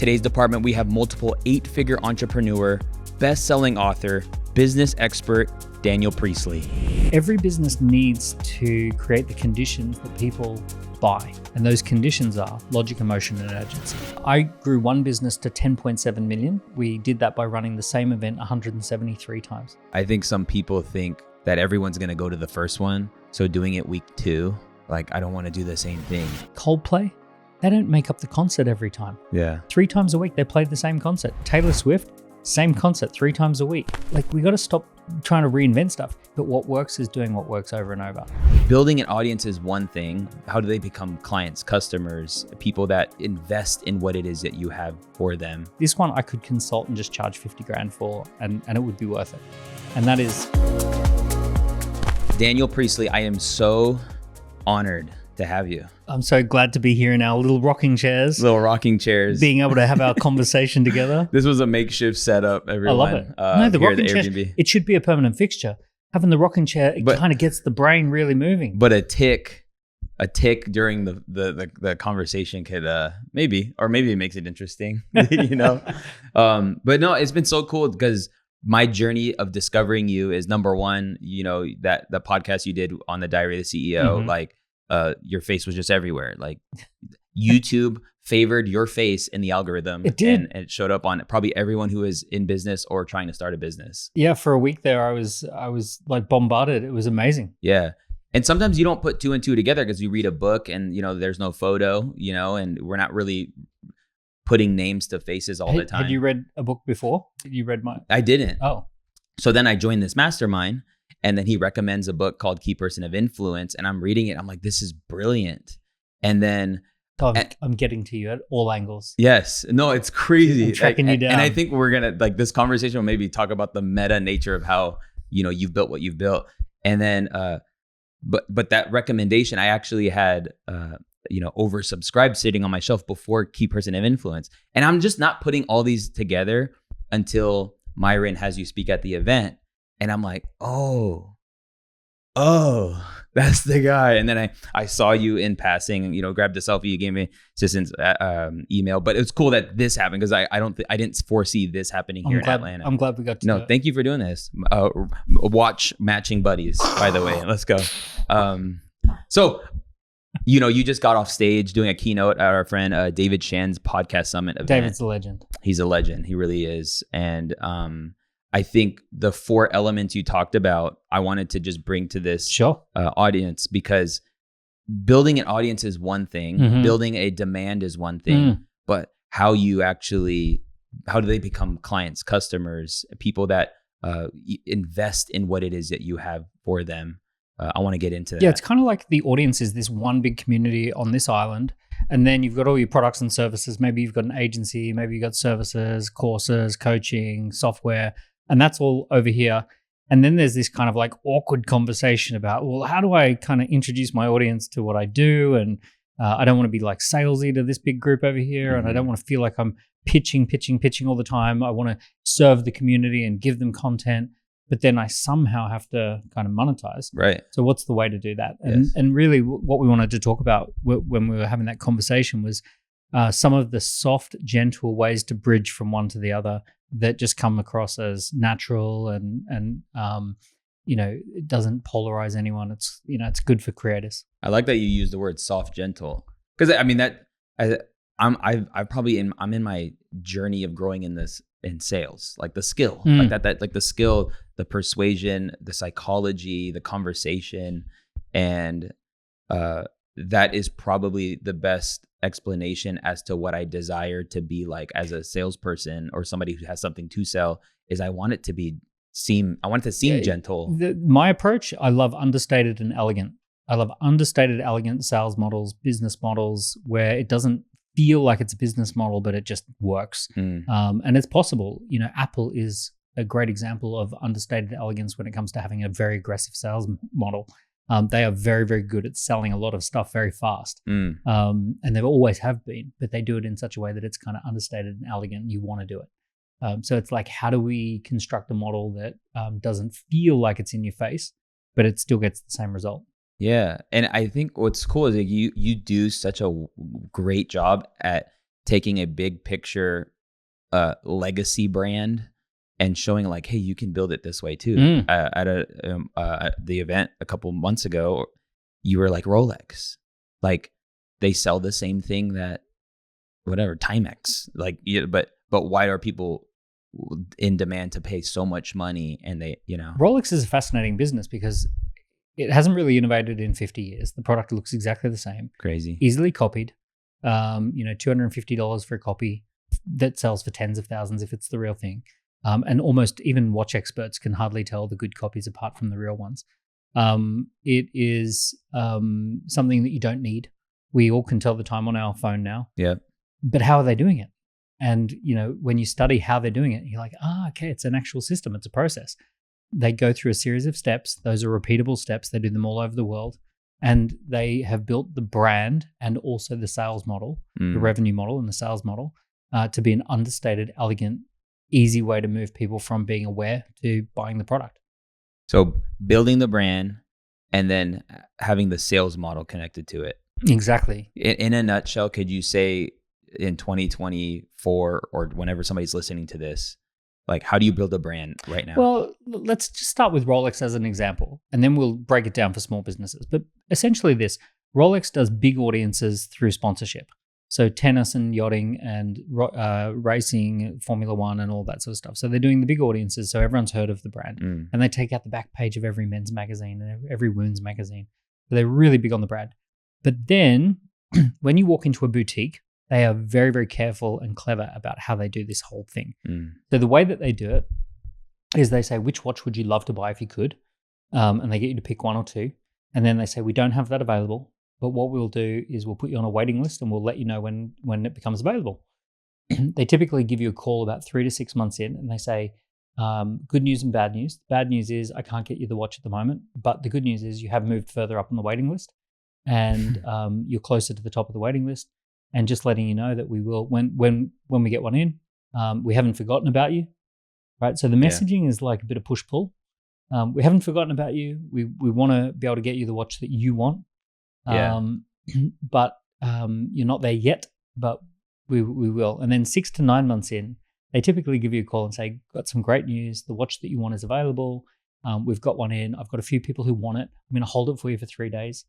today's department, we have multiple 8-figure entrepreneur, best-selling author, business expert, Daniel Priestley. Every business needs to create the conditions that people buy. And those conditions are logic, emotion, and urgency. I grew one business to 10.7 million. We did that by running the same event 173 times. I think some people think that everyone's going to go to the first one. So doing it week 2, like, I don't want to do the same thing. Coldplay, they don't make up the concert every time. Yeah. 3 times a week, they play the same concert. Taylor Swift, same concert 3 times a week. Like, we got to stop trying to reinvent stuff. But what works is doing what works over and over. Building an audience is one thing. How do they become clients, customers, people that invest in what it is that you have for them? This one I could consult and just charge 50 grand for, and it would be worth it. And that is Daniel Priestley. I am so honored to have you. I'm so glad to be here in our little rocking chairs. Being able to have our conversation together. This was a makeshift setup, everyone. I love it. No, the rocking chair, Airbnb. It should be a permanent fixture. Having the rocking chair, it kind of gets the brain really moving. But a tick during the conversation could maybe it makes it interesting, you know? But no, it's been so cool because my journey of discovering you is, number one, you know, that the podcast you did on the Diary of the CEO, Mm-hmm. like your face was just everywhere. Like YouTube favored your face in the algorithm. It did. And it showed up on probably everyone who is in business or trying to start a business. Yeah, for a week there, I was like bombarded. It was amazing. Yeah. And sometimes you don't put 2 and 2 together because you read a book and, you know, there's no photo, you know, and we're not really putting names to faces all the time. Had you read a book before? You read mine? I didn't. Oh. So then I joined this mastermind, and then he recommends a book called Key Person of Influence, and I'm reading it. I'm like, this is brilliant. And then I'm getting to you at all angles. Yes. No, it's crazy. I'm tracking you down. And I think we're going to, like, this conversation will maybe talk about the meta nature of how, you know, you've built what you've built. And then, but that recommendation, I actually had, you know, oversubscribed sitting on my shelf before Key Person of Influence. And I'm just not putting all these together until Myron has you speak at the event. And I'm like, oh, that's the guy. And then I saw you in passing, you know, grabbed a selfie. You gave me assistant's email, but it was cool that this happened because I didn't foresee this happening here in Atlanta. I'm glad we got to No, thank you for doing this. Watch Matching Buddies, by the way. Let's go. So, you know, you just got off stage doing a keynote at our friend David Shan's podcast summit event. David's a legend. He's a legend. He really is. And I think the 4 elements you talked about, I wanted to just bring to this audience, because building an audience is one thing, building a demand is one thing, but how do they become clients, customers, people that invest in what it is that you have for them? I want to get into that. Yeah, it's kind of like the audience is this one big community on this island. And then you've got all your products and services. Maybe you've got an agency, maybe you've got services, courses, coaching, software, and that's all over here. And then there's this kind of like awkward conversation about, well, how do I kind of introduce my audience to what I do? And I don't want to be like salesy to this big group over here. And I don't want to feel like I'm pitching all the time. I want to serve the community and give them content. But then I somehow have to kind of monetize. Right. So what's the way to do that? And really what we wanted to talk about when we were having that conversation was some of the soft, gentle ways to bridge from one to the other that just come across as natural and you know, it doesn't polarize anyone. It's, you know, it's good for creators. I like that you use the word soft, gentle, because I mean I'm in my journey of growing in sales, like the skill, like that, like the skill, the persuasion, the psychology, the conversation, and that is probably the best explanation as to what I desire to be like as a salesperson or somebody who has something to sell. Is I want it to seem gentle. My approach, I love understated and elegant. I love understated, elegant sales models, business models where it doesn't feel like it's a business model, but it just works. And it's possible. You know, Apple is a great example of understated elegance when it comes to having a very aggressive sales model. They are very, very good at selling a lot of stuff very fast. And they've always have been, but they do it in such a way that it's kind of understated and elegant and you want to do it. So it's like, how do we construct a model that doesn't feel like it's in your face, but it still gets the same result? Yeah. And I think what's cool is that you do such a great job at taking a big picture legacy brand and showing like, hey, you can build it this way too. At the event a couple months ago, you were like Rolex, like they sell the same thing that whatever Timex, like, but why are people in demand to pay so much money? And they, Rolex is a fascinating business because it hasn't really innovated in 50 years. The product looks exactly the same. Crazy. Easily copied. $250 for a copy that sells for tens of thousands if it's the real thing. And almost even watch experts can hardly tell the good copies apart from the real ones. It is something that you don't need. We all can tell the time on our phone now. Yeah. But how are they doing it? And, when you study how they're doing it, you're like, okay, it's an actual system. It's a process. They go through a series of steps. Those are repeatable steps. They do them all over the world. And they have built the brand and also the sales model, the revenue model and the sales model to be an understated, elegant, easy way to move people from being aware to buying the product. So building the brand and then having the sales model connected to it. Exactly. In a nutshell, could you say in 2024 or whenever somebody's listening to this, like, how do you build a brand right now? Well, let's just start with Rolex as an example, and then we'll break it down for small businesses. But essentially Rolex does big audiences through sponsorship. So tennis and yachting and racing, Formula One and all that sort of stuff. So they're doing the big audiences, so everyone's heard of the brand. And they take out the back page of every men's magazine and every women's magazine. So they're really big on the brand. But then when you walk into a boutique, they are very, very careful and clever about how they do this whole thing. So the way that they do it is they say, which watch would you love to buy if you could? And they get you to pick one or two. And then they say, we don't have that available. But what we'll do is we'll put you on a waiting list and we'll let you know when it becomes available. They typically give you a call about 3 to 6 months in and they say, good news and bad news. The bad news is I can't get you the watch at the moment. But the good news is you have moved further up on the waiting list and you're closer to the top of the waiting list. And just letting you know that we will, when we get one in, we haven't forgotten about you, right? So the messaging is like a bit of push-pull. We haven't forgotten about you. We want to be able to get you the watch that you want. But you're not there yet, but we will. And then 6 to 9 months in, they typically give you a call and say, got some great news. The watch that you want is available. We've got one in. I've got a few people who want it. I'm going to hold it for you for 3 days.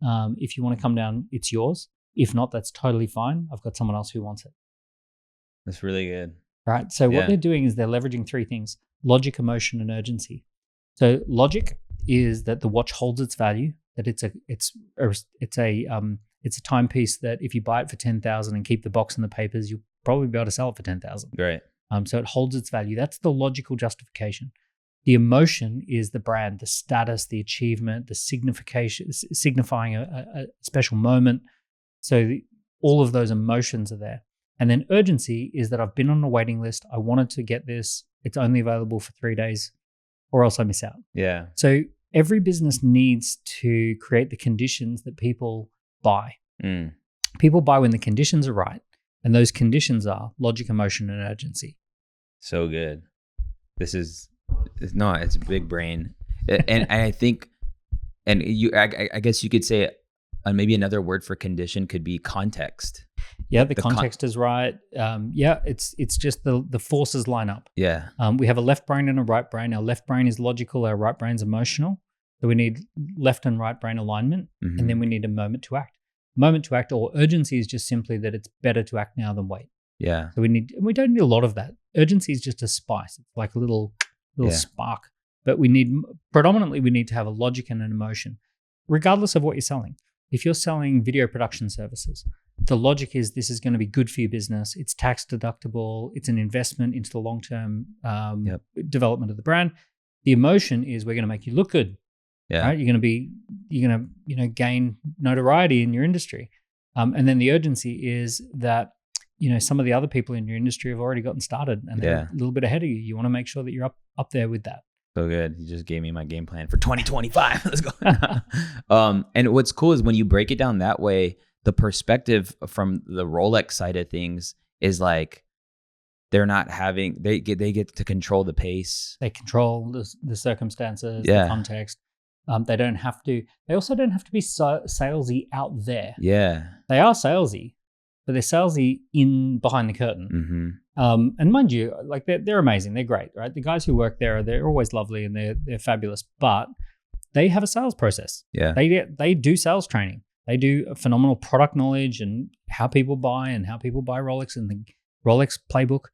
If you want to come down, it's yours. If not, that's totally fine. I've got someone else who wants it. That's really good. Right. So what they're doing is they're leveraging 3 things: logic, emotion, and urgency. So logic is that the watch holds its value, that it's a timepiece that if you buy it for 10,000 and keep the box and the papers, you'll probably be able to sell it for 10,000. Right. So it holds its value. That's the logical justification. The emotion is the brand, the status, the achievement, the signification, signifying a special moment. So all of those emotions are there. And then urgency is that I've been on a waiting list. I wanted to get this. It's only available for 3 days or else I miss out. Yeah. So every business needs to create the conditions that people buy. People buy when the conditions are right. And those conditions are logic, emotion, and urgency. So good. It's big brain. And I think, and I guess you could say maybe another word for condition could be context. Yeah, the context is right. It's just the forces line up. Yeah. We have a left brain and a right brain. Our left brain is logical. Our right brain's emotional. So we need left and right brain alignment. And then we need a moment to act. Moment to act, or urgency, is just simply that it's better to act now than wait. Yeah. So we don't need a lot of that. Urgency is just a spice. It's like a little spark. But we need to have a logic and an emotion, regardless of what you're selling. If you're selling video production services, the logic is this is going to be good for your business. It's tax deductible. It's an investment into the long-term development of the brand. The emotion is we're going to make you look good. Yeah. Right? You're going to gain notoriety in your industry. And then the urgency is that, some of the other people in your industry have already gotten started and they're a little bit ahead of you. You want to make sure that you're up there with that. So good. You just gave me my game plan for 2025. Let's go. And what's cool is when you break it down that way, the perspective from the Rolex side of things is like they're not having, they get to control the pace. They control the circumstances, the context. They also don't have to be salesy out there. Yeah. They are salesy, but they're salesy in behind the curtain. And mind you, like they're amazing. They're great, right? The guys who work there, they're always lovely and they're fabulous, but they have a sales process. Yeah. They do sales training. They do a phenomenal product knowledge and how people buy Rolex and the Rolex playbook.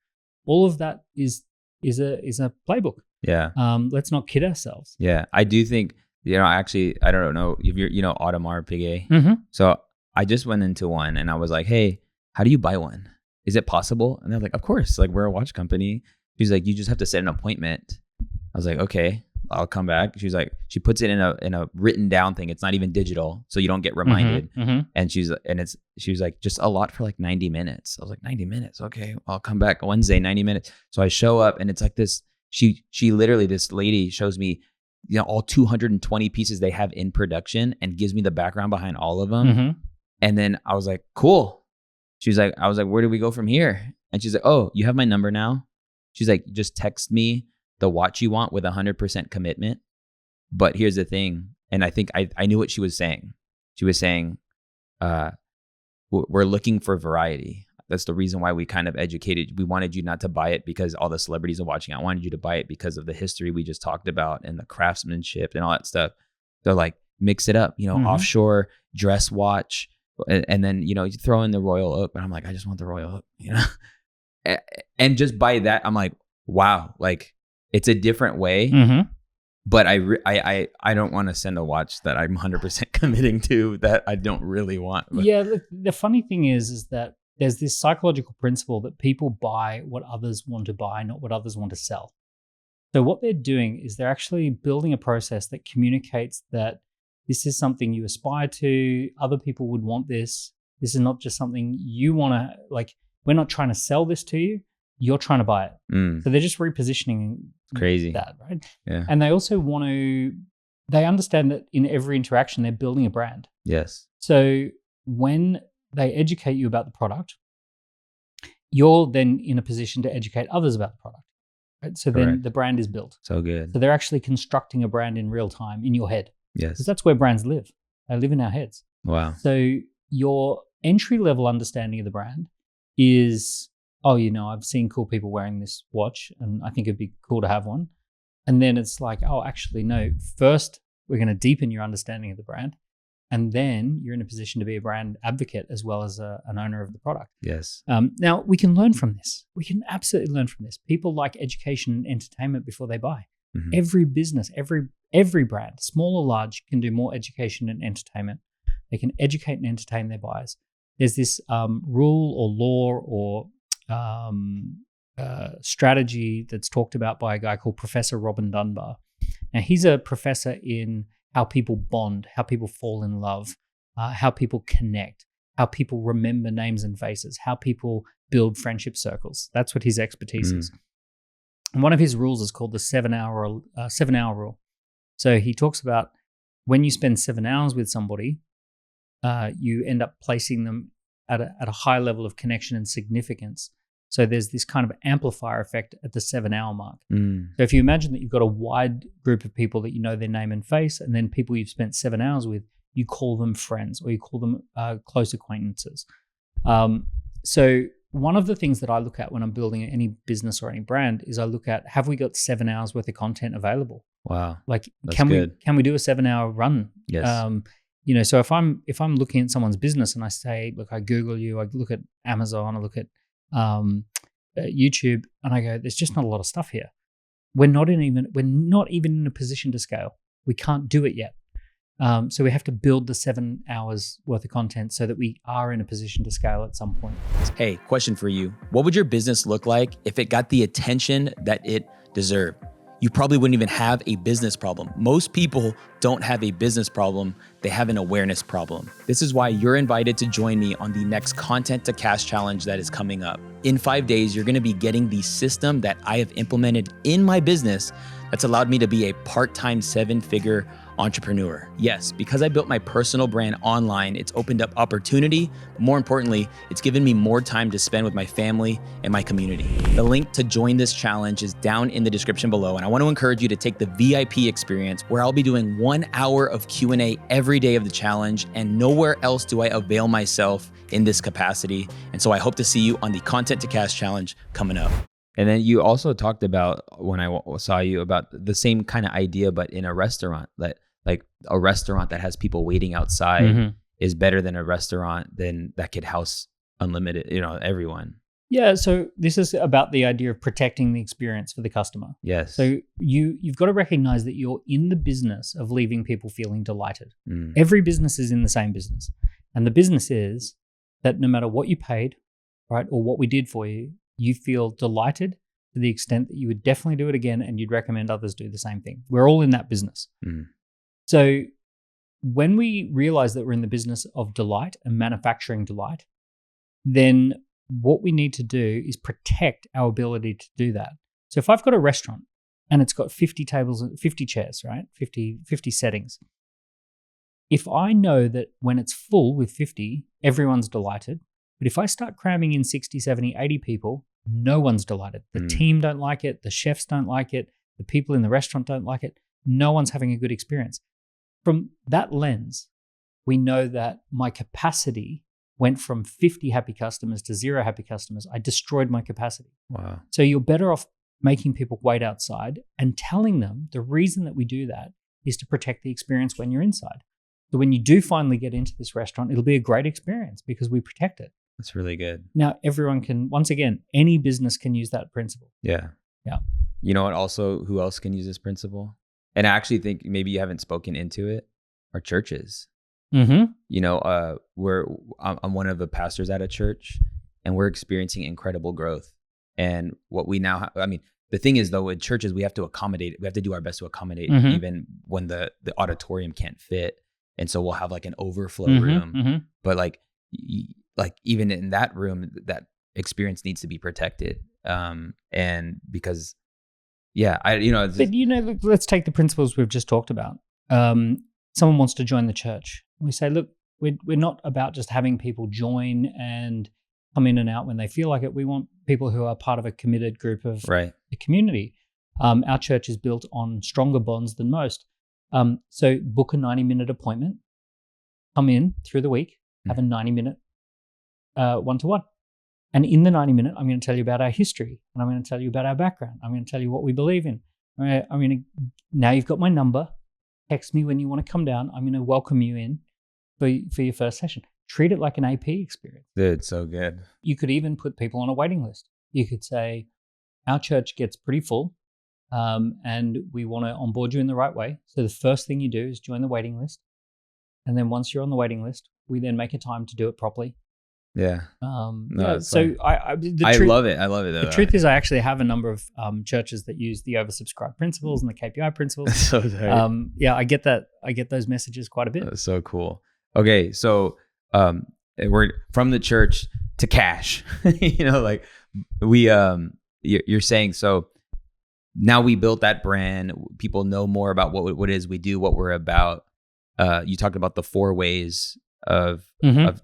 All of that is a playbook. Yeah. Let's not kid ourselves. Yeah. I do think, actually, I don't know if you're, Audemars Piguet. Mm-hmm. So I just went into one and I was like, hey, how do you buy one? Is it possible? And they're like, of course. Like, we're a watch company. She's like, you just have to set an appointment. I was like, okay, I'll come back. She's like, she puts it in a written down thing. It's not even digital, so you don't get reminded. And she was like, just a lot for like 90 minutes. I was like, 90 minutes. Okay, I'll come back Wednesday, 90 minutes. So I show up and it's like this. She literally, this lady shows me, all 220 pieces they have in production and gives me the background behind all of them. And then I was like, cool. I was like, where do we go from here? And she's like, oh, you have my number now. She's like, just text me the watch you want with 100% commitment. But here's the thing. And I think I knew what she was saying. She was saying, we're looking for variety. That's the reason why we kind of educated. We wanted you not to buy it because all the celebrities are watching. I wanted you to buy it because of the history we just talked about and the craftsmanship and all that stuff. They're like, mix it up, offshore dress watch. And then, you throw in the Royal Oak. And I'm like, I just want the Royal Oak, And just by that, I'm like, wow, like it's a different way. But I don't want to send a watch that I'm 100% committing to that I don't really want. But. Yeah, the funny thing is that there's this psychological principle that people buy what others want to buy, not what others want to sell. So what they're doing is they're actually building a process that communicates that this is something you aspire to. Other people would want this. This is not just something you want to, like, we're not trying to sell this to you. You're trying to buy it. So they're just repositioning crazy that, right? Yeah. And they also they understand that in every interaction, they're building a brand. Yes. So when they educate you about the product, you're then in a position to educate others about the product. Right? So then the brand is built. So good. So they're actually constructing a brand in real time in your head. Yes. Because that's where brands live. They live in our heads. Wow. So your entry level understanding of the brand is, I've seen cool people wearing this watch and I think it'd be cool to have one. And then it's like, oh, actually, no. First, we're going to deepen your understanding of the brand. And then you're in a position to be a brand advocate as well as an owner of the product. Yes. Now, we can learn from this. We can absolutely learn from this. People like education and entertainment before they buy. Every business, every brand, small or large, can do more education and entertainment. They can educate and entertain their buyers. There's this rule or law or strategy that's talked about by a guy called Professor Robin Dunbar. Now, he's a professor in how people bond, how people fall in love, how people connect, how people remember names and faces, how people build friendship circles. That's what his expertise is. And one of his rules is called the 7-hour rule. So he talks about when you spend 7 hours with somebody, you end up placing them at a high level of connection and significance. So there's this kind of amplifier effect at the 7-hour mark. So if you imagine that you've got a wide group of people that you know their name and face, and then people you've spent 7 hours with, you call them friends or you call them close acquaintances. So one of the things that I look at when I'm building any business or any brand is I look at, have we got 7 hours worth of content available? Wow. Like, That's can good. we do a 7-hour run? Yes. So if I'm looking at someone's business and I say, look, I Google you, I look at Amazon, I look at YouTube, and I go, there's just not a lot of stuff here. We're not even in a position to scale. We can't do it yet. So we have to build the 7 hours worth of content so that we are in a position to scale at some point. Hey, question for you. What would your business look like if it got the attention that it deserved? You probably wouldn't even have a business problem. Most people don't have a business problem. They have an awareness problem. This is why you're invited to join me on the next Content to Cash Challenge that is coming up. In 5 days, you're gonna be getting the system that I have implemented in my business that's allowed me to be a part-time 7-figure entrepreneur. Yes, because I built my personal brand online, it's opened up opportunity. More importantly, it's given me more time to spend with my family and my community. The link to join this challenge is down in the description below, and I want to encourage you to take the VIP experience where I'll be doing 1 hour of Q&A every day of the challenge, and nowhere else do I avail myself in this capacity. And so I hope to see you on the Content to Cash Challenge coming up. And then you also talked about, when I saw you, about the same kind of idea, but in a restaurant, that like a restaurant that has people waiting outside is better than a restaurant that could house unlimited, everyone. Yeah. So this is about the idea of protecting the experience for the customer. Yes. So you've got to recognize that you're in the business of leaving people feeling delighted. Every business is in the same business. And the business is that no matter what you paid, right, or what we did for you, you feel delighted to the extent that you would definitely do it again and you'd recommend others do the same thing. We're all in that business. So when we realize that we're in the business of delight and manufacturing delight, then what we need to do is protect our ability to do that. So if I've got a restaurant and it's got 50 tables, 50 chairs, right? 50 settings. If I know that when it's full with 50, everyone's delighted. But if I start cramming in 60, 70, 80 people, no one's delighted. The team don't like it. The chefs don't like it. The people in the restaurant don't like it. No one's having a good experience. From that lens, we know that my capacity went from 50 happy customers to 0 happy customers. I destroyed my capacity. Wow. So you're better off making people wait outside and telling them the reason that we do that is to protect the experience when you're inside. So when you do finally get into this restaurant, it'll be a great experience because we protect it. That's really good. Now, everyone can, once again, any business can use that principle. Yeah. Yeah. You know what? Also, who else can use this principle? And I actually think maybe you haven't spoken into it, are churches. I'm one of the pastors at a church, and we're experiencing incredible growth. And what we now the thing is, though, with churches, we have to accommodate it. We have to do our best to accommodate even when the auditorium can't fit. And so we'll have like an overflow room. But like even in that room, that experience needs to be protected. And because, let's take the principles we've just talked about. Someone wants to join the church. We say, look, we're not about just having people join and come in and out when they feel like it. We want people who are part of a committed group of the community. Our church is built on stronger bonds than most. So book a 90-minute appointment, come in through the week, have a 90-minute one-to-one. And in the 90-minute, I'm going to tell you about our history, and I'm going to tell you about our background. I'm going to tell you what we believe in. Now you've got my number. Text me when you want to come down. I'm going to welcome you in for your first session. Treat it like an AP experience. Dude, so good. You could even put people on a waiting list. You could say, our church gets pretty full, and we want to onboard you in the right way. So the first thing you do is join the waiting list. And then once you're on the waiting list, we then make a time to do it properly. Yeah. So I love it. I love it. Though. The truth is, I actually have a number of churches that use the oversubscribed principles and the KPI principles. So I get that. I get those messages quite a bit. That's so cool. Okay, so we're from the church to cash. You're saying, so now we built that brand. People know more about what it is we do, what we're about. You talked about the 4 ways of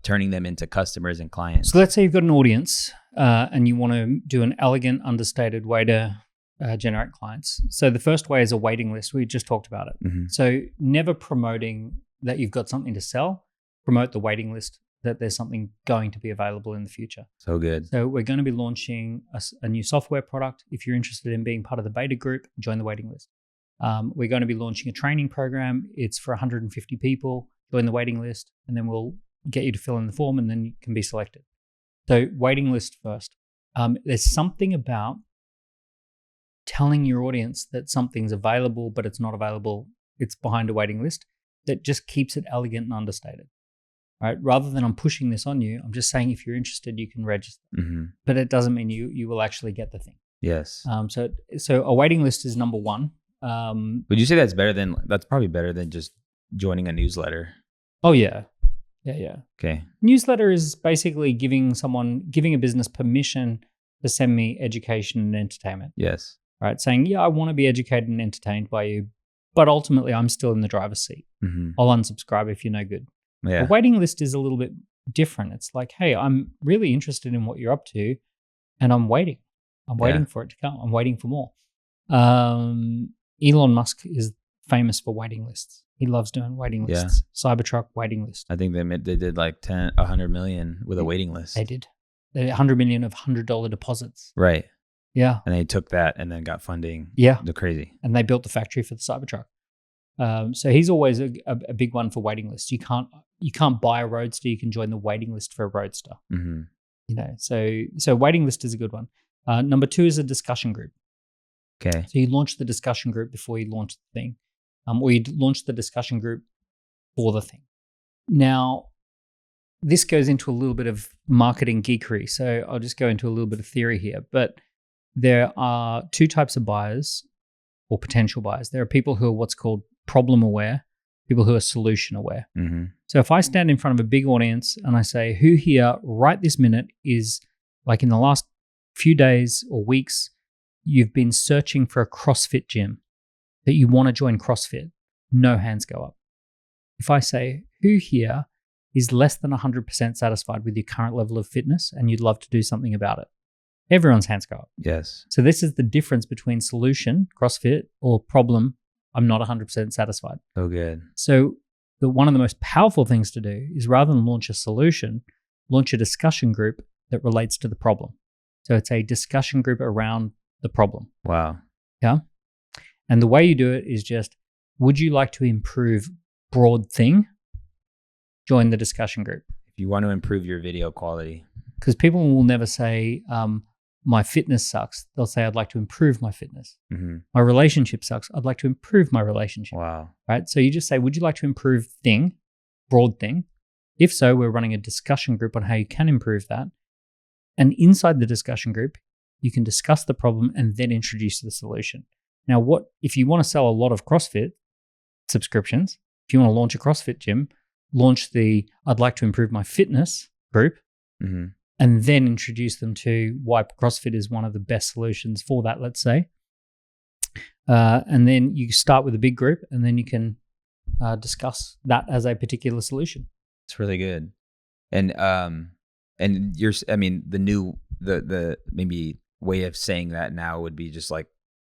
turning them into customers and clients. So let's say you've got an audience and you want to do an elegant, understated way to generate clients. So the first way is a waiting list. We just talked about it. So never promoting that you've got something to sell. Promote the waiting list that there's something going to be available in the future. So good. So we're going to be launching a new software product. If you're interested in being part of the beta group, join the waiting list. We're going to be launching a training program. It's for 150 people. Join the waiting list, and then we'll get you to fill in the form, and then you can be selected. So waiting list first. There's something about telling your audience that something's available, but it's not available. It's behind a waiting list that just keeps it elegant and understated. Right? Rather than I'm pushing this on you, I'm just saying if you're interested, you can register. But it doesn't mean you will actually get the thing. Yes. So a waiting list is number one. Would you say that's probably better than just joining a newsletter? Oh yeah. Yeah. Okay. Newsletter is basically giving a business permission to send me education and entertainment. Yes. Right. Saying, yeah, I want to be educated and entertained by you, But ultimately, I'm still in the driver's seat. Mm-hmm. I'll unsubscribe if you're no good. Yeah. A waiting list is a little bit different. It's like, hey, I'm really interested in what you're up to, and I'm waiting. I'm waiting for it to come. I'm waiting for more. Elon Musk is famous for waiting lists. He loves doing waiting lists. Cybertruck waiting list. I think they did like 100 million with a waiting list. They did. They did 100 million of $100 deposits. Right. Yeah. And they took that and then got funding. Yeah. The crazy. And they built the factory for the Cybertruck. So he's always a big one for waiting lists. You can't buy a Roadster. You can join the waiting list for a Roadster. Mm-hmm. You know, so waiting list is a good one. Number 2 is a discussion group. Okay. So you launch the discussion group before you launch the thing, or you launch the discussion group for the thing. Now, this goes into a little bit of marketing geekery. So I'll just go into a little bit of theory here. But there are 2 types of buyers or potential buyers. There are people who are what's called problem aware, people who are solution aware. Mm-hmm. So if I stand in front of a big audience and I say, who here right this minute is, like in the last few days or weeks, you've been searching for a CrossFit gym, that you want to join CrossFit, no hands go up. If I say, who here is less than 100% satisfied with your current level of fitness and you'd love to do something about it, everyone's hands go up. Yes. So this is the difference between solution, CrossFit, or problem, I'm not 100% satisfied. So good. So one of the most powerful things to do is, rather than launch a solution, launch a discussion group that relates to the problem. So it's a discussion group around the problem. Wow. Yeah. And the way you do it is just, would you like to improve broad thing? Join the discussion group. If you want to improve your video quality. Because people will never say, my fitness sucks. They'll say, I'd like to improve my fitness. Mm-hmm. My relationship sucks. I'd like to improve my relationship. Wow. Right? So you just say, would you like to improve thing, broad thing? If so, we're running a discussion group on how you can improve that. And inside the discussion group, you can discuss the problem and then introduce the solution. Now, if you want to sell a lot of CrossFit subscriptions, if you want to launch a CrossFit gym, launch the I'd like to improve my fitness group, mm-hmm. and then introduce them to why CrossFit is one of the best solutions for that, let's say. And then you start with a big group, and then you can discuss that as a particular solution. It's really good. And the maybe way of saying that now would be just like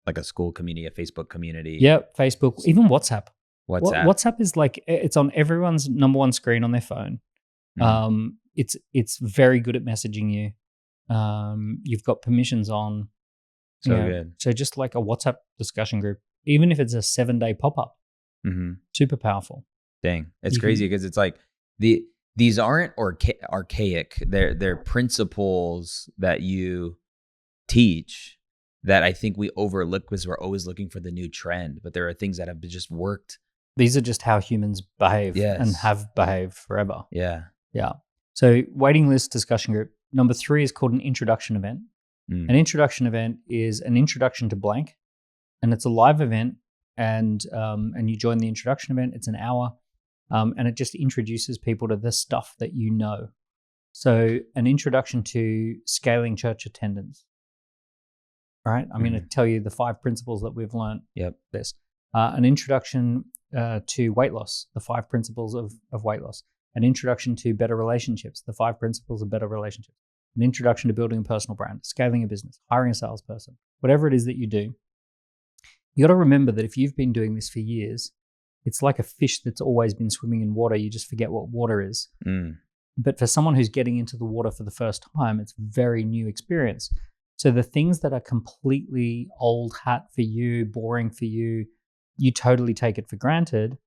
a school community, a Facebook community. Yeah, Facebook, even WhatsApp. WhatsApp is like, it's on everyone's number one screen on their phone. Mm-hmm. It's very good at messaging you. You've got permissions on. So good. So just like a WhatsApp discussion group, even if it's a 7-day pop-up, mm-hmm. super powerful. Dang, it's crazy because it's like these aren't archaic. They're principles that you teach that I think we overlook because we're always looking for the new trend. But there are things that have just worked. These are just how humans behave and have behaved forever. Yeah. Yeah. So waiting list discussion group. Number 3 is called an introduction event. An introduction event is an introduction to blank, and it's a live event, and you join the introduction event. It's an hour, and it just introduces people to the stuff that you know. So an introduction to scaling church attendance. All right. I'm going to tell you the 5 principles that we've learned. Yep. This. An introduction to weight loss, the 5 principles of weight loss. An introduction to better relationships, the 5 principles of better relationships. An introduction to building a personal brand, scaling a business, hiring a salesperson, whatever it is that you do. You got to remember that if you've been doing this for years, it's like a fish that's always been swimming in water. You just forget what water is. But for someone who's getting into the water for the first time, it's a very new experience. So the things that are completely old hat for you, boring for you, you totally take it for granted.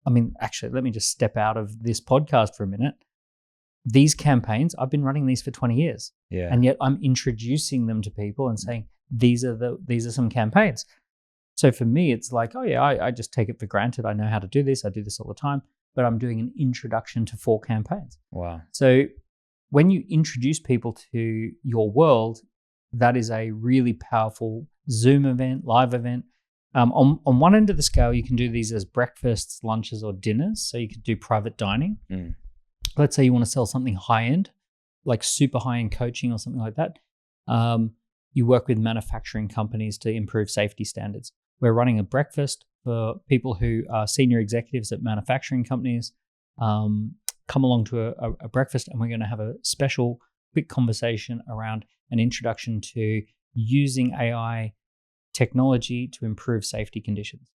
I mean, actually, let me just step out of this podcast for a minute. These campaigns, I've been running these for 20 years. Yeah. And yet I'm introducing them to people and saying, these are some campaigns. So for me, it's like, oh yeah, I just take it for granted. I know how to do this. I do this all the time, but I'm doing an introduction to 4 campaigns. Wow. So when you introduce people to your world, that is a really powerful Zoom event, live event. On one end of the scale, you can do these as breakfasts, lunches, or dinners. So you could do private dining. Let's say you want to sell something high-end, like super high-end coaching or something like that. You work with manufacturing companies to improve safety standards. We're running a breakfast for people who are senior executives at manufacturing companies. Come along to a breakfast, and we're going to have a special quick conversation around an introduction to using AI technology to improve safety conditions.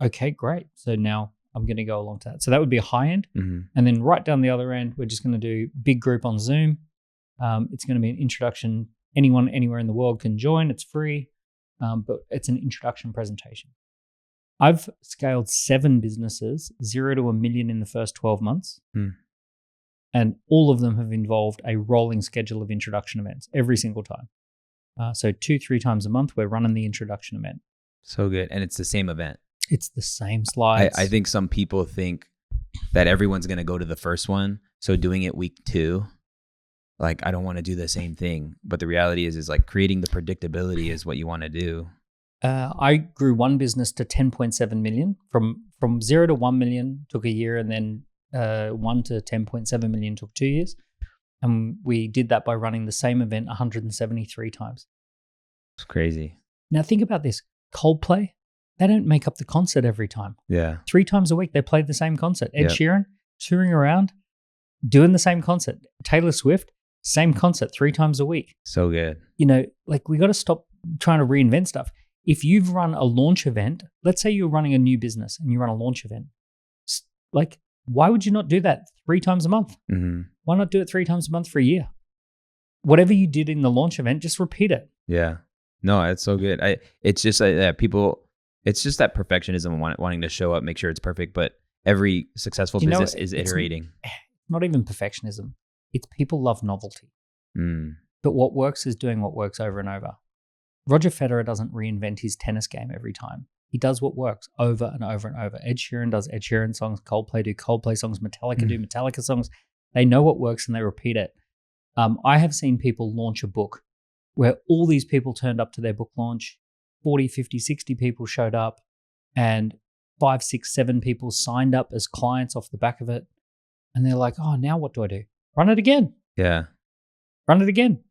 Okay, great. So now I'm going to go along to that. So that would be a high end. Mm-hmm. And then right down the other end, we're just going to do big group on Zoom. It's going to be an introduction. Anyone, anywhere in the world can join. It's free, but it's an introduction presentation. I've scaled 7 businesses, 0 to 1 million in the first 12 months. And all of them have involved a rolling schedule of introduction events every single time. So 2-3 times a month, we're running the introduction event. So good. And it's the same event. It's the same slides. I think some people think that everyone's going to go to the first one. So doing it week 2, like, I don't want to do the same thing. But the reality is like creating the predictability is what you want to do. I grew one business to 10.7 million. From 0 to 1 million took a year, and then 1 to 10.7 million took 2 years. And we did that by running the same event 173 times. It's crazy. Now think about this. Coldplay, they don't make up the concert every time. Yeah. 3 times a week, they play the same concert. Ed Sheeran, touring around, doing the same concert. Taylor Swift, same concert 3 times a week. So good. You know, like, we got to stop trying to reinvent stuff. If you've run a launch event, let's say you're running a new business and you run a launch event, like, why would you not do that 3 times a month? Mm-hmm. Why not do it 3 times a month for a year? Whatever you did in the launch event, just repeat it. Yeah. No, it's so good. It's just people, it's just that perfectionism, wanting to show up, make sure it's perfect. But every successful business is iterating. It's not even perfectionism. It's people love novelty. Mm. But what works is doing what works over and over. Roger Federer doesn't reinvent his tennis game every time. He does what works over and over and over. Ed Sheeran does Ed Sheeran songs. Coldplay do Coldplay songs. Metallica do Metallica songs. They know what works and they repeat it. I have seen people launch a book where all these people turned up to their book launch. 40, 50, 60 people showed up, and 5, 6, 7 people signed up as clients off the back of it. And they're like, oh, now what do I do? Run it again. Yeah. Run it again.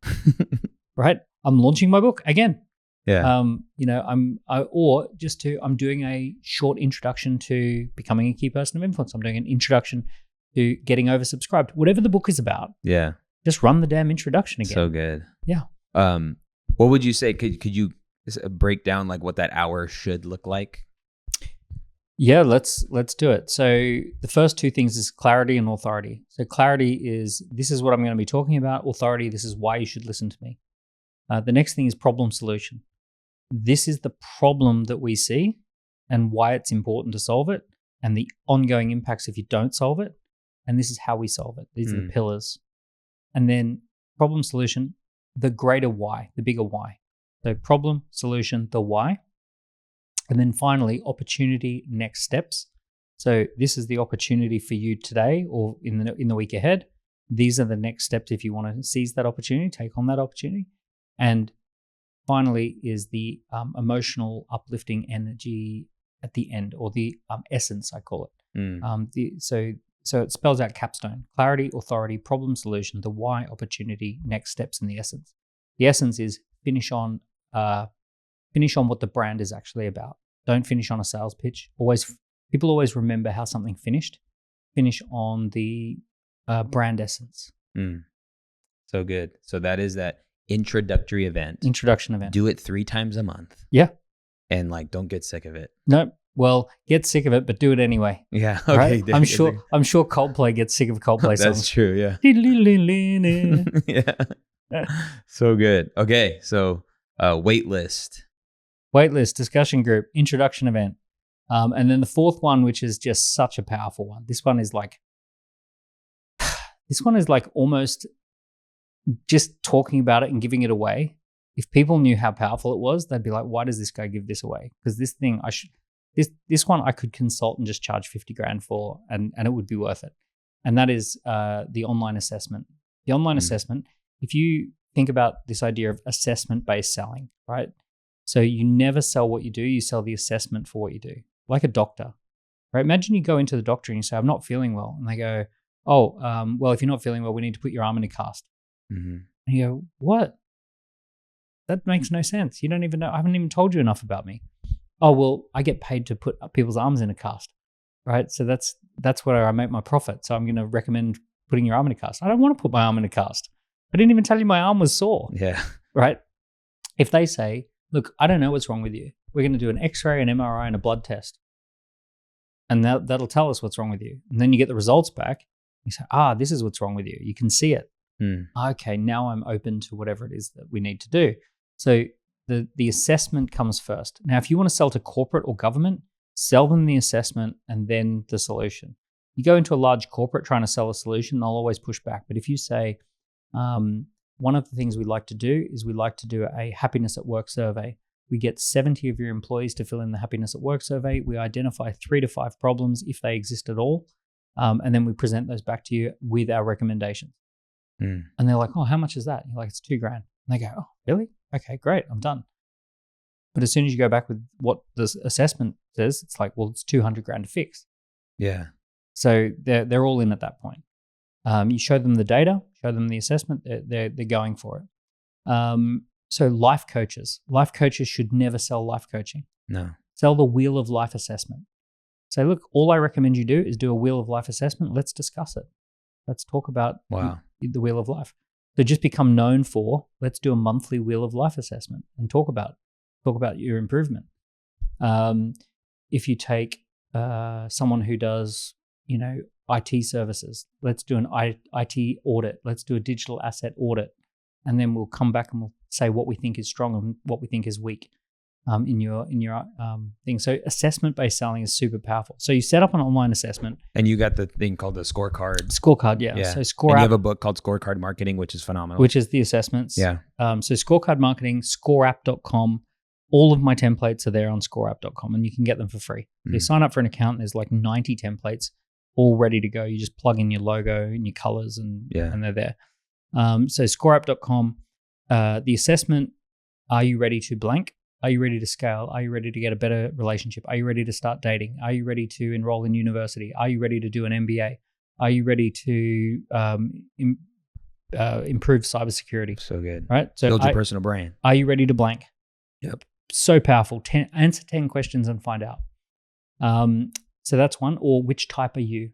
Right? I'm launching my book again. Yeah. You know, I'm doing a short introduction to becoming a key person of influence. I'm doing an introduction to getting oversubscribed. Whatever the book is about. Yeah. Just run the damn introduction again. So good. Yeah. What would you say? Could you break down like what that hour should look like? Yeah, let's do it. So the first 2 things is clarity and authority. So clarity is, this is what I'm going to be talking about. Authority, this is why you should listen to me. The next thing is problem solution. This is the problem that we see and why it's important to solve it, and the ongoing impacts if you don't solve it. And this is how we solve it. These are the pillars. And then problem solution, the greater why, the bigger why. So problem, solution, the why. And then finally, opportunity, next steps. So this is the opportunity for you today or in the week ahead. These are the next steps if you want to seize that opportunity, take on that opportunity. And finally is the emotional uplifting energy at the end, or the essence, I call it. So it spells out capstone: clarity, authority, problem solution, the why, opportunity, next steps, and the essence. The essence is finish on what the brand is actually about. Don't finish on a sales pitch. People always remember how something finished. Finish on the brand essence. So good. So that is that introduction event. Do it 3 times a month. Yeah. And like, don't get sick of it. No. Well, get sick of it, but do it anyway. Yeah. Okay. Right? I'm sure Coldplay gets sick of Coldplay songs. That's true. Yeah. Yeah. So good. Okay. So waitlist discussion group, introduction event. And then the 4th one, which is just such a powerful one. This one is like almost just talking about it and giving it away. If people knew how powerful it was, they'd be like, why does this guy give this away? Because this thing, this one I could consult and just charge 50 grand for, and it would be worth it. And that is the online assessment. The online assessment, if you think about this idea of assessment-based selling, right? So you never sell what you do, you sell the assessment for what you do. Like a doctor, right? Imagine you go into the doctor and you say, I'm not feeling well. And they go, well, if you're not feeling well, we need to put your arm in a cast. And you go, what? that makes no sense. You don't even know. I haven't even told you enough about me. Oh, well, I get paid to put people's arms in a cast, right? So that's where I make my profit. So I'm going to recommend putting your arm in a cast. I don't want to put my arm in a cast. I didn't even tell you my arm was sore. Yeah. Right? If they say, look, I don't know what's wrong with you. We're going to do an X-ray, an MRI, and a blood test. And that'll tell us what's wrong with you. And then you get the results back. You say, this is what's wrong with you. You can see it. Okay, now I'm open to whatever it is that we need to do. So the assessment comes first. Now, if you want to sell to corporate or government, sell them the assessment and then the solution. You go into a large corporate trying to sell a solution, they'll always push back. But if you say, one of the things we like to do is we like to do a happiness at work survey. We get 70 of your employees to fill in the happiness at work survey. We identify 3 to 5 problems if they exist at all. And then we present those back to you with our recommendations. And they're like, oh, how much is that? And you're like, it's $2,000. And they go, oh, really? Okay, great. I'm done. But as soon as you go back with what the assessment says, it's like, well, it's $200,000 to fix. Yeah. So they're all in at that point. You show them the data, show them the assessment, they're going for it. So life coaches should never sell life coaching. No. Sell the wheel of life assessment. Say, look, all I recommend you do is do a wheel of life assessment. Let's discuss it. Let's talk about the wheel of life. So just become known for, let's do a monthly wheel of life assessment and talk about your improvement. If you take someone who does, IT services, let's do an IT audit. Let's do a digital asset audit. And then we'll come back and we'll say what we think is strong and what we think is weak in your thing. So assessment-based selling is super powerful. So you set up an online assessment. And you got the thing called the scorecard. Scorecard, yeah. So and you have a book called Scorecard Marketing, which is phenomenal. Which is the assessments. Yeah. So scorecard marketing, scoreapp.com. All of my templates are there on scoreapp.com and you can get them for free. So you sign up for an account, there's like 90 templates all ready to go. You just plug in your logo and your colors and they're there. So scoreapp.com, the assessment, are you ready to blank? Are you ready to scale? Are you ready to get a better relationship? Are you ready to start dating? Are you ready to enroll in university? Are you ready to do an MBA? Are you ready to improve cybersecurity? So good. Right? So build your personal brand. Are you ready to blank? Yep. So powerful. Answer 10 questions and find out. So that's one. Or which type are you?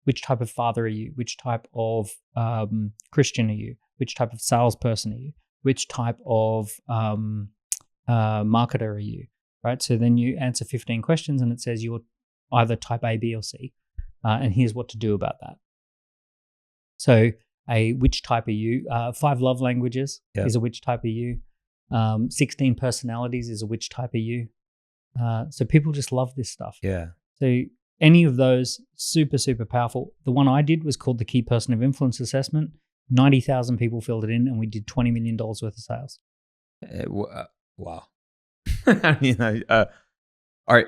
Which type of father are you? Which type of Christian are you? Which type of salesperson are you? Which type of marketer are you? Right? So then you answer 15 questions and it says you're either type A, B, or C. And here's what to do about that. So which type are you? 5 love languages is a which type are you? 16 personalities is a which type are you? So people just love this stuff. Yeah. So any of those, super, super powerful. The one I did was called the Key Person of Influence Assessment. 90,000 people filled it in and we did $20 million worth of sales. Wow. I mean, all right.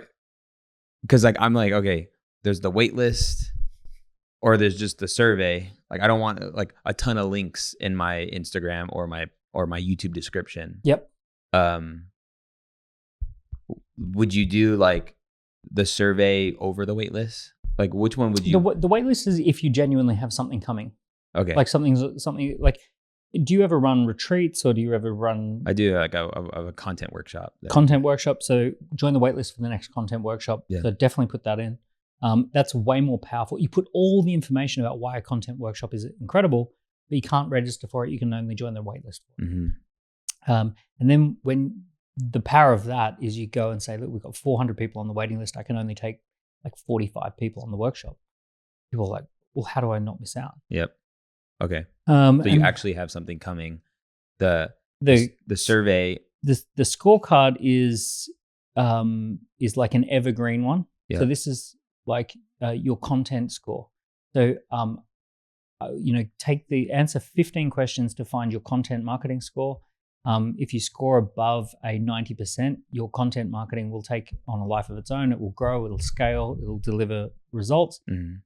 Because I'm like, okay, there's the wait list or there's just the survey. Like I don't want like a ton of links in my Instagram or my YouTube description. Yep. Would you do like the survey over the wait list? Like which one would you? The wait list is if you genuinely have something coming. Okay. Like something like, do you ever run retreats or do you ever run? I do like a content workshop. Content workshop. So join the wait list for the next content workshop. Yeah. So definitely put that in. That's way more powerful. You put all the information about why a content workshop is incredible, but you can't register for it. You can only join the wait list for it. Mm-hmm. And then when the power of that is you go and say, look, we've got 400 people on the waiting list. I can only take like 45 people on the workshop. People are like, well, how do I not miss out? Yep. Okay. So you actually have something coming. The survey. The scorecard is like an evergreen one. Yep. So this is like your content score. So answer 15 questions to find your content marketing score. If you score above a 90%, your content marketing will take on a life of its own. It will grow, it'll scale, it'll deliver results. Mm-hmm.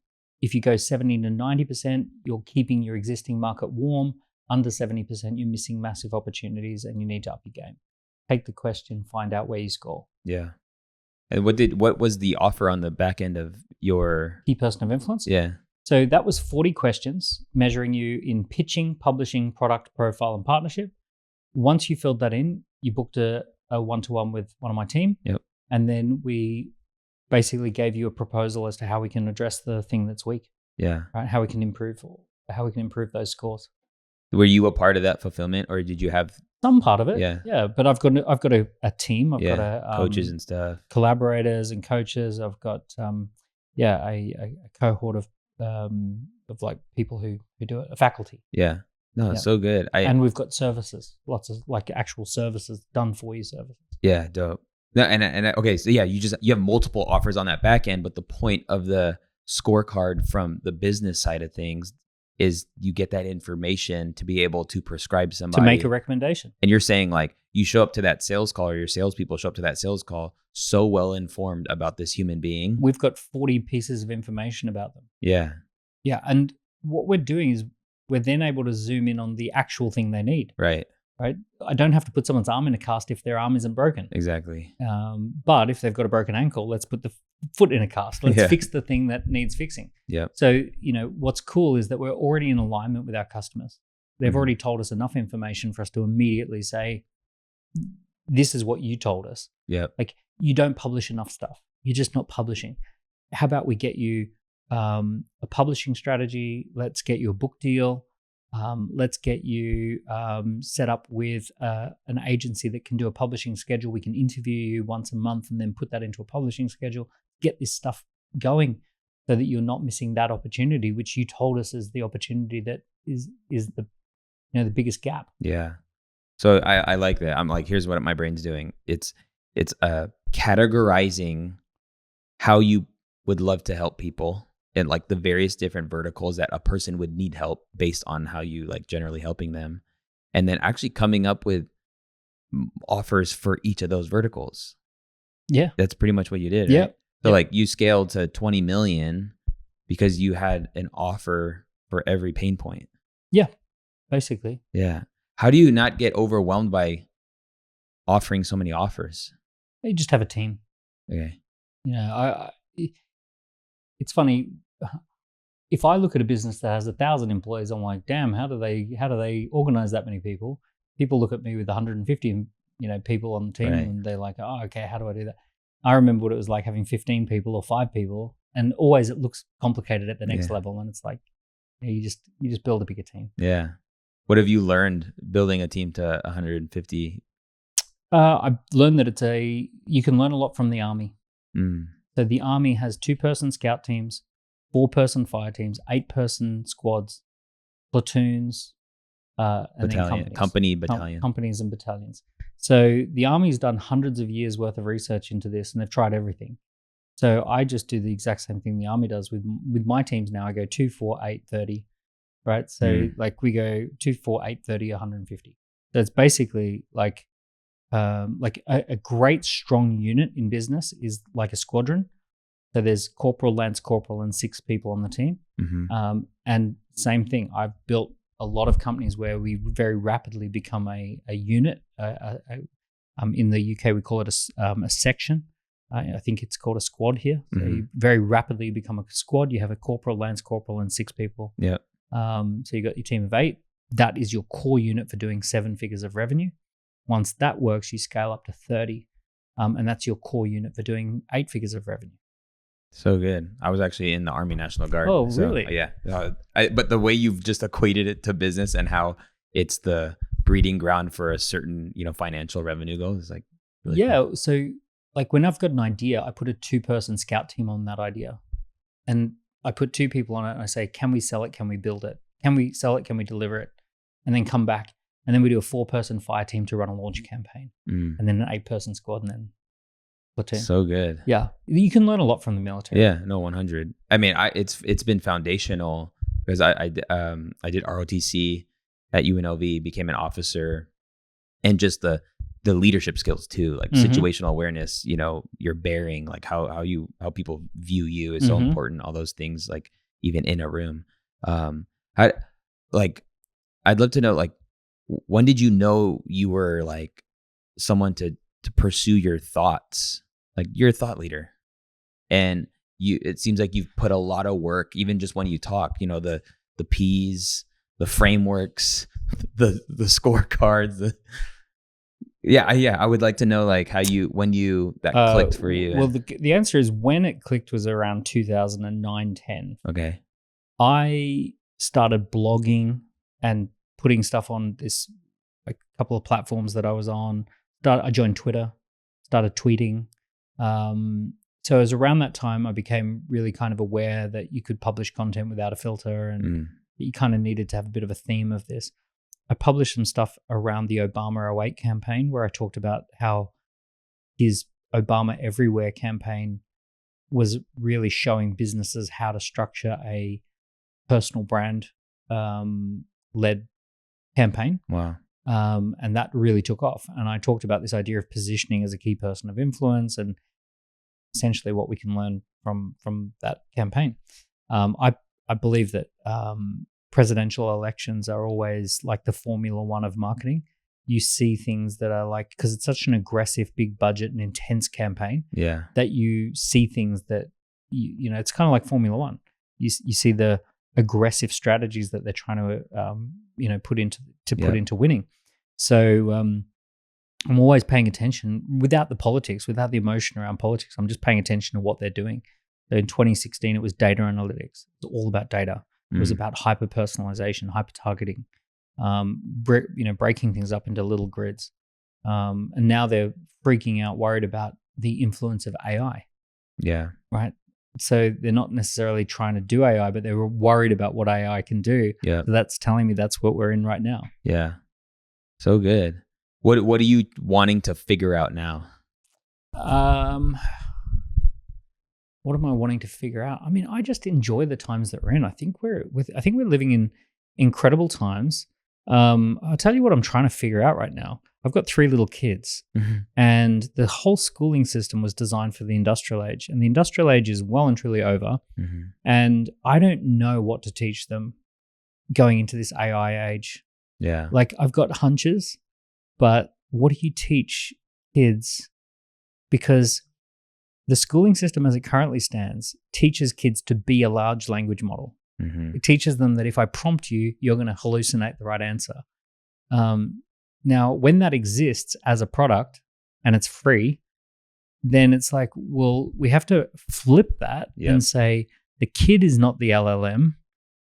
If you go 70 to 90%, you're keeping your existing market warm. Under 70%, you're missing massive opportunities and you need to up your game. Take the question, find out where you score. Yeah. And what was the offer on the back end of your Key Person of Influence? Yeah. So that was 40 questions measuring you in pitching, publishing, product, profile, and partnership. once you filled that in, you booked a one-to-one with one of my team. Yep. And then we basically gave you a proposal as to how we can address the thing that's weak. Yeah. Right. How we can improve those scores. Were you a part of that fulfillment, or did you have some part of it? Yeah. Yeah. But I've got a team. I've got coaches and stuff, collaborators and coaches. I've got a cohort of like people who do it, a faculty. Yeah. No, it's so good. And we've got services, lots of like actual services, done for you services. Yeah, dope. No, and okay, so yeah, you have multiple offers on that back end, but the point of the scorecard from the business side of things is you get that information to be able to prescribe somebody, to make a recommendation. And you're saying like you show up to that sales call, or your salespeople show up to that sales call so well informed about this human being. We've got 40 pieces of information about them. Yeah. Yeah. And what we're doing is we're then able to zoom in on the actual thing they need. Right. Right. I don't have to put someone's arm in a cast if their arm isn't broken. Exactly. But if they've got a broken ankle, let's put the foot in a cast. Let's fix the thing that needs fixing. Yeah. So, what's cool is that we're already in alignment with our customers. They've already told us enough information for us to immediately say, this is what you told us. Yeah. Like, you don't publish enough stuff. You're just not publishing. How about we get you a publishing strategy? Let's get you a book deal. Let's get you set up with an agency that can do a publishing schedule. We can interview you once a month and then put that into a publishing schedule. Get this stuff going so that you're not missing that opportunity, which you told us is the opportunity that is the the biggest gap. Yeah. So I like that. I'm like, here's what my brain's doing. It's categorizing how you would love to help people and like the various different verticals that a person would need help based on how you like generally helping them. And then actually coming up with offers for each of those verticals. Yeah. That's pretty much what you did. Yeah. Right? So like you scaled to 20 million because you had an offer for every pain point. Yeah. Basically. Yeah. How do you not get overwhelmed by offering so many offers? You just have a team. Okay. It's funny. If I look at a business that has 1,000 employees, I'm like, damn, how do they organize that many people? People look at me with 150, people on the team, right. and they're like, oh, okay, how do I do that? I remember what it was like having 15 people or 5 people, and always it looks complicated at the next level, and it's like, you just build a bigger team. Yeah. What have you learned building a team to 150? I've learned that you can learn a lot from the Army. Mm. So the Army has 2-person scout teams, 4-person fire teams, 8-person squads, platoons, and then companies and battalions. So the Army's done hundreds of years worth of research into this, and they've tried everything. So I just do the exact same thing the Army does with my teams now. I go 2, 4, 8, 30, right? So like we go 2, 4, 8, 30, 150. So it's basically like a great strong unit in business is like a squadron. So there's corporal, lance corporal, and 6 people on the team. Mm-hmm. And same thing, I've built a lot of companies where we very rapidly become a unit. In the UK, we call it a section. I think it's called a squad here. So you very rapidly become a squad. You have a corporal, lance corporal, and 6 people. Yeah. So you got your team of 8. That is your core unit for doing 7 figures of revenue. Once that works, you scale up to 30, and that's your core unit for doing 8 figures of revenue. So good. I was actually in the Army National Guard. Oh, really? Yeah. But the way you've just equated it to business and how it's the breeding ground for a certain, financial revenue goal is like really cool. So like when I've got an idea, I put a 2-person scout team on that idea, and I put 2 people on it, and I say, can we sell it? Can we build it? Can we sell it? Can we deliver it? And then come back. And then we do a 4-person fire team to run a launch campaign, and then an 8-person squad, and then platoon. So good. Yeah, you can learn a lot from the military. Yeah, no, 100. I mean, it's been foundational because I did ROTC at UNLV, became an officer, and just the leadership skills too, like situational awareness. Your bearing, like how people view you is so important. All those things, like even in a room. I'd love to know, like, when did you know you were like someone to pursue your thoughts? Like, you're a thought leader, and it seems like you've put a lot of work, even just when you talk, the P's, the frameworks, the scorecards. Yeah. I would like to know like how when that clicked for you. Well, the answer is when it clicked was around 2009-10. Okay. I started blogging and putting stuff on this like couple of platforms that I was on. I joined Twitter, started tweeting. So it was around that time I became really kind of aware that you could publish content without a filter and you kind of needed to have a bit of a theme of this. I published some stuff around the Obama 08 campaign where I talked about how his Obama Everywhere campaign was really showing businesses how to structure a personal brand led campaign. Wow. And that really took off. And I talked about this idea of positioning as a key person of influence and essentially what we can learn from that campaign. I believe that presidential elections are always like the Formula One of marketing. You see things that are like, because it's such an aggressive, big budget and intense campaign, that you see things that, you know, it's kind of like Formula One. You see the aggressive strategies that they're trying to, put into winning. So I'm always paying attention without the politics, without the emotion around politics. I'm just paying attention to what they're doing. So in 2016, it was data analytics. It's all about data. It was about hyper personalization, hyper targeting, breaking things up into little grids. And now they're freaking out, worried about the influence of AI. Yeah. Right. So they're not necessarily trying to do AI, but they were worried about what AI can do. Yeah. So that's telling me that's what we're in right now. Yeah. So good. What are you wanting to figure out now? What am I wanting to figure out? I mean, I just enjoy the times that we're in. I think we're living in incredible times. I'll tell you what I'm trying to figure out right now. I've got 3 little kids, and the whole schooling system was designed for the industrial age, and the industrial age is well and truly over. And I don't know what to teach them going into this AI age. Yeah. Like I've got hunches, but what do you teach kids? Because the schooling system as it currently stands teaches kids to be a large language model. It teaches them that if I prompt you, you're going to hallucinate the right answer. Now, when that exists as a product and it's free, then it's like, well, we have to flip that and say the kid is not the LLM,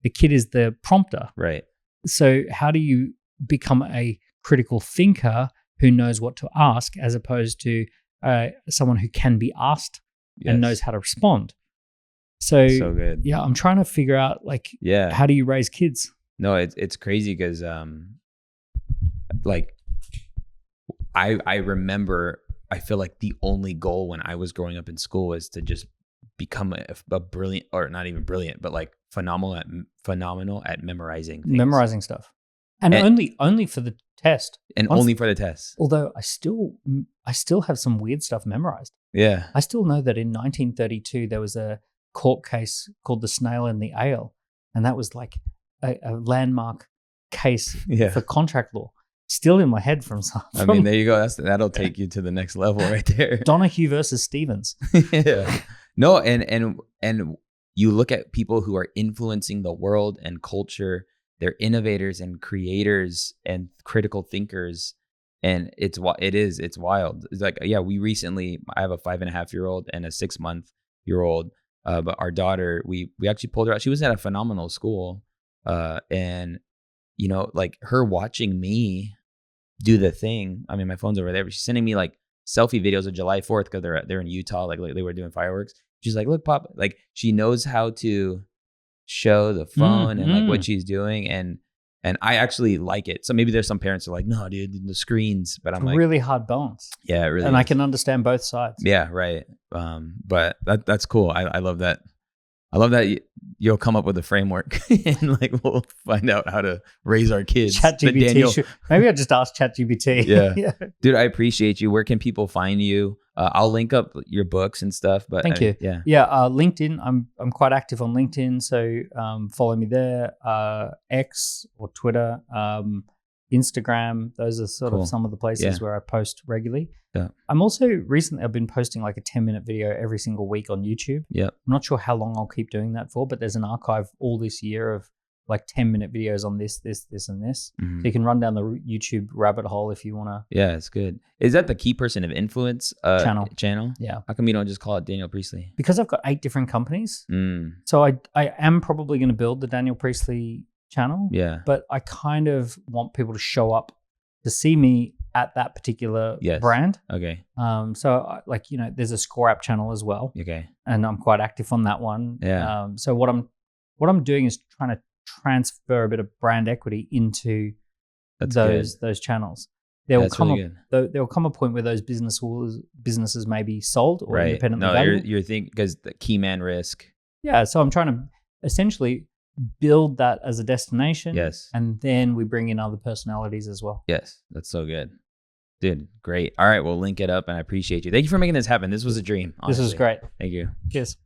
the kid is the prompter. Right. So how do you become a critical thinker who knows what to ask as opposed to someone who can be asked and knows how to respond? So good. Yeah, I'm trying to figure out how do you raise kids? No, it's crazy because like I remember, I feel like the only goal when I was growing up in school was to just become a brilliant, or not even brilliant, but like phenomenal at memorizing things. Memorizing stuff. And only for the test. And only for the test. Although I still have some weird stuff memorized. Yeah. I still know that in 1932 there was a court case called the Snail and the Ale, and that was like a landmark case for contract law. Still in my head from I mean, there you go. That'll take you to the next level right there. Donahue versus Stevens. Yeah. No, and you look at people who are influencing the world and culture. They're innovators and creators and critical thinkers, and it's wild. It's like, I have a 5.5-year-old and a 6-month-year-old, but our daughter, we actually pulled her out. She was at a phenomenal school, and like her watching me do the thing. I mean, my phone's over there, but she's sending me like selfie videos of July 4th because they're in Utah, like they were doing fireworks. She's like, look, Pop, like she knows how to show the phone and like what she's doing, and I actually like it. So maybe there's some parents who are like, no, dude, the screens, but I'm like, really hard balance. Yeah, it really and is. I can understand both sides. Yeah, right. But that's cool. I love that. I love that you'll come up with a framework and like we'll find out how to raise our kids. ChatGPT. Maybe I'll just ask ChatGPT. Yeah. Dude, I appreciate you. Where can people find you? I'll link up your books and stuff. But thank you. Yeah. LinkedIn. I'm quite active on LinkedIn, so follow me there. X or Twitter, Instagram. Those are sort of some of the places where I post regularly. Yeah. I'm also recently I've been posting like a 10-minute video every single week on YouTube. Yeah. I'm not sure how long I'll keep doing that for, but there's an archive all this year of like 10-minute videos on this, and this. Mhm. So you can run down the YouTube rabbit hole if you want to. Yeah, it's good. Is that the Key Person of Influence channel? Yeah. How come you don't just call it Daniel Priestley? Because I've got 8 different companies. Mm. So I am probably going to build the Daniel Priestley channel. Yeah. But I kind of want people to show up to see me at that particular brand. Okay. So like, you know, there's a Score App channel as well. Okay. And I'm quite active on that one. Yeah. So what I'm doing is trying to transfer a bit of brand equity into those channels. There will come a point where those businesses may be sold or independently valuable. You're thinking because the key man risk. Yeah, so I'm trying to essentially build that as a destination. Yes. And then we bring in other personalities as well. Yes, that's so good. Dude, great. All right, we'll link it up and I appreciate you. Thank you for making this happen. This was a dream. Honestly. This was great. Thank you. Cheers.